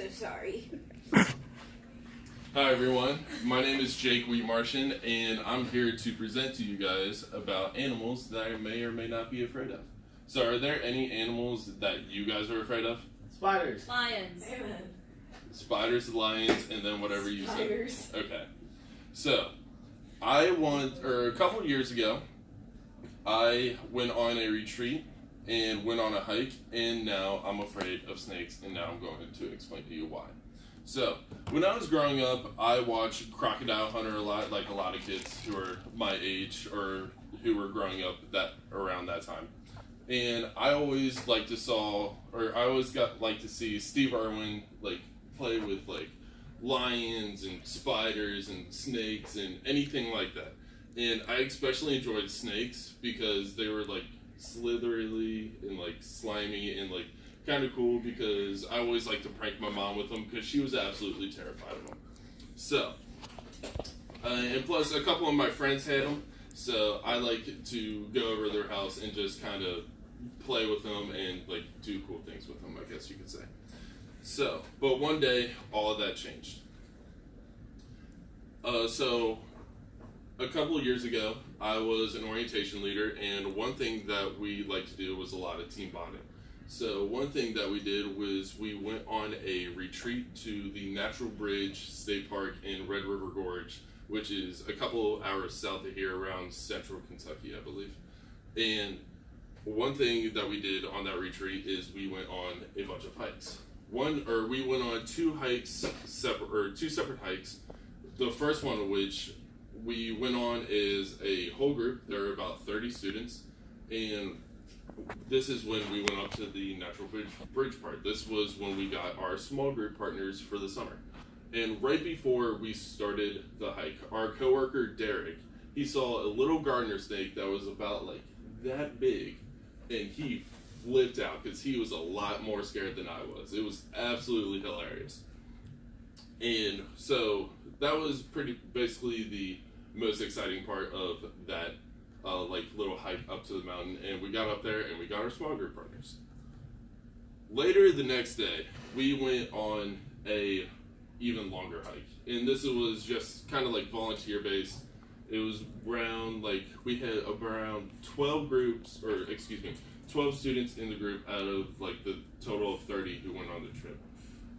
So sorry. Hi everyone, my name is Jake Wheat Martian, and I'm here to present to you guys about animals that I may or may not be afraid of. So are there any animals that you guys are afraid of? Spiders. Lions. Amen. Spiders, lions, and then whatever you Spiders. said. Okay. So, a couple of years ago, I went on a retreat and went on a hike, and now I'm afraid of snakes, and now I'm going to explain to you why. So, when I was growing up, I watched Crocodile Hunter a lot, like a lot of kids who are my age or who were growing up around that time. And I always like to see Steve Irwin play with lions and spiders and snakes and anything like that. And I especially enjoyed snakes because they were slithery and slimy and kind of cool, because I always liked to prank my mom with them because she was absolutely terrified of them. So, and plus a couple of my friends had them, so I like to go over to their house and just kind of play with them and do cool things with them, I guess you could say. So, but one day all of that changed. So a couple of years ago, I was an orientation leader, and one thing that we like to do was a lot of team bonding. So one thing that we did was we went on a retreat to the Natural Bridge State Park in Red River Gorge, which is a couple hours south of here around central Kentucky, I believe. And one thing that we did on that retreat is we went on a bunch of hikes. We went on two separate hikes. The first one of which we went on is a whole group. There were about 30 students, and this is when we went up to the Natural Bridge part. This was when we got our small group partners for the summer. And right before we started the hike, our coworker Derek, he saw a little gardener snake that was about that big, and he flipped out because he was a lot more scared than I was. It was absolutely hilarious. And so that was basically the most exciting part of that little hike up to the mountain, and we got up there and we got our small group partners. Later the next day, we went on a even longer hike, and this was just kind of volunteer based. It was around we had around 12 students in the group out of the total of 30 who went on the trip.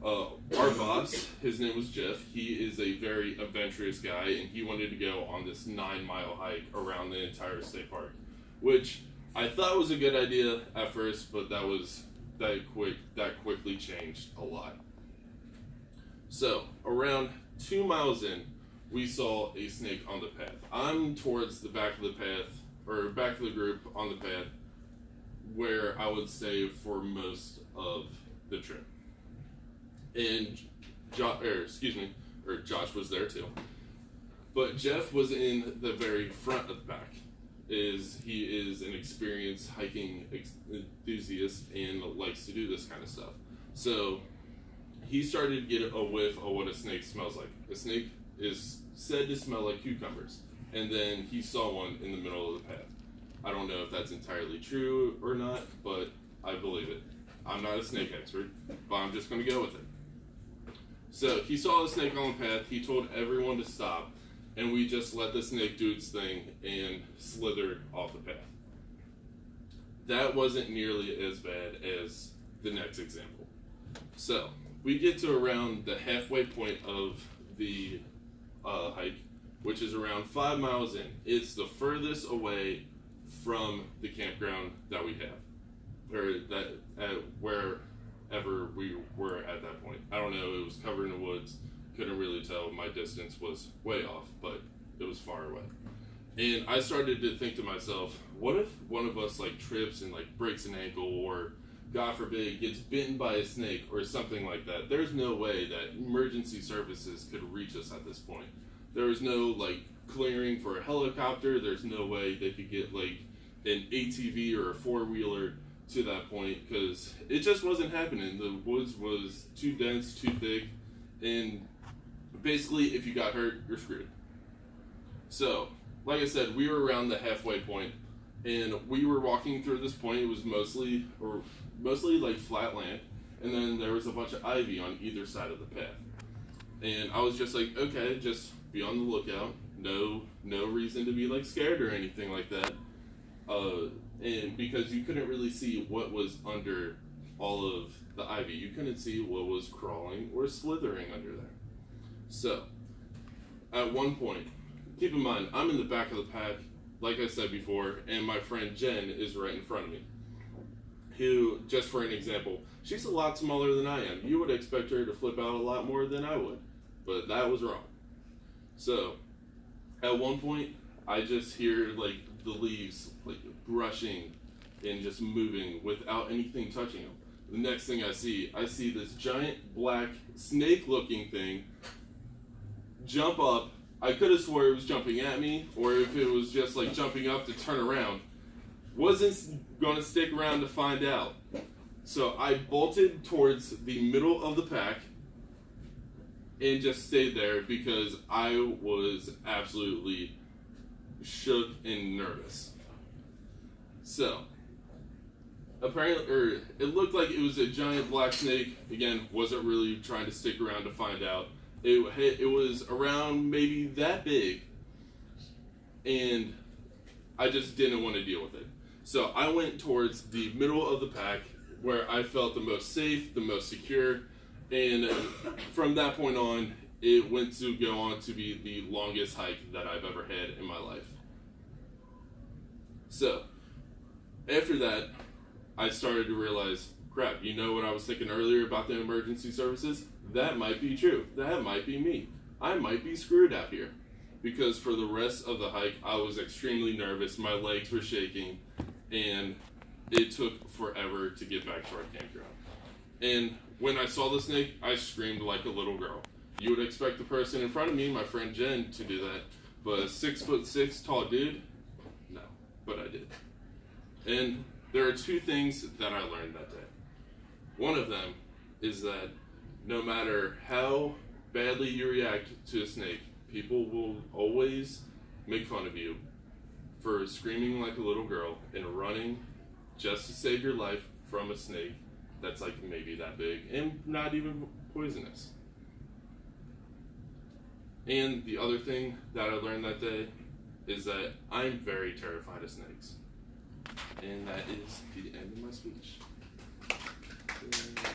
Our boss, his name was Jeff. He is a very adventurous guy, and he wanted to go on this 9-mile hike around the entire state park, which I thought was a good idea at first, but that quickly changed a lot. So around 2 miles in, we saw a snake on the path. I'm towards the back of the path, or back of the group on the path, where I would stay for most of the trip. And Josh was there too. But Jeff was in the very front of the pack. He is an experienced hiking enthusiast and likes to do this kind of stuff. So he started to get a whiff of what a snake smells like. A snake is said to smell like cucumbers. And then he saw one in the middle of the path. I don't know if that's entirely true or not, but I believe it. I'm not a snake expert, but I'm just going to go with it. So he saw the snake on the path, he told everyone to stop, and we just let the snake do its thing and slithered off the path. That wasn't nearly as bad as the next example. So we get to around the halfway point of the hike, which is around 5 miles in. It's the furthest away from the campground that we have, or wherever we were at that point. I don't know, it was covered in the woods, couldn't really tell. My distance was way off, but it was far away. And I started to think to myself, what if one of us trips and breaks an ankle, or God forbid gets bitten by a snake or something like that? There's no way that emergency services could reach us at this point. There was no clearing for a helicopter. There's no way they could get an ATV or a 4-wheeler to that point, because it just wasn't happening. The woods was too dense, too thick, and basically if you got hurt, you're screwed. So like I said, we were around the halfway point, and we were walking through this point. It was mostly flat land, and then there was a bunch of ivy on either side of the path. And I was just like, okay, just be on the lookout. No reason to be like scared or anything like that. And because you couldn't really see what was under all of the ivy, you couldn't see what was crawling or slithering under there. So, at one point, keep in mind, I'm in the back of the pack, like I said before, and my friend Jen is right in front of me. Who, just for an example, she's a lot smaller than I am. You would expect her to flip out a lot more than I would, but that was wrong. So, at one point, I just hear like the leaves like brushing and just moving without anything touching them. The next thing I see this giant black snake-looking thing jump up. I could have swore it was jumping at me, or if it was just like jumping up to turn around. Wasn't going to stick around to find out. So I bolted towards the middle of the pack and just stayed there because I was absolutely shook and nervous. So, apparently, it looked like it was a giant black snake. Again, wasn't really trying to stick around to find out. It was around maybe that big, and I just didn't want to deal with it. So I went towards the middle of the pack where I felt the most safe, the most secure, and from that point on, it went to go on to be the longest hike that I've ever had in my life. So, after that, I started to realize, crap, you know what I was thinking earlier about the emergency services? That might be true. That might be me. I might be screwed out here. Because for the rest of the hike, I was extremely nervous. My legs were shaking, and it took forever to get back to our campground. And when I saw the snake, I screamed like a little girl. You would expect the person in front of me, my friend Jen, to do that, but a 6'6" tall dude, no, but I did. And there are two things that I learned that day. One of them is that no matter how badly you react to a snake, people will always make fun of you for screaming like a little girl and running just to save your life from a snake that's like maybe that big and not even poisonous. And the other thing that I learned that day is that I'm very terrified of snakes. And that is the end of my speech.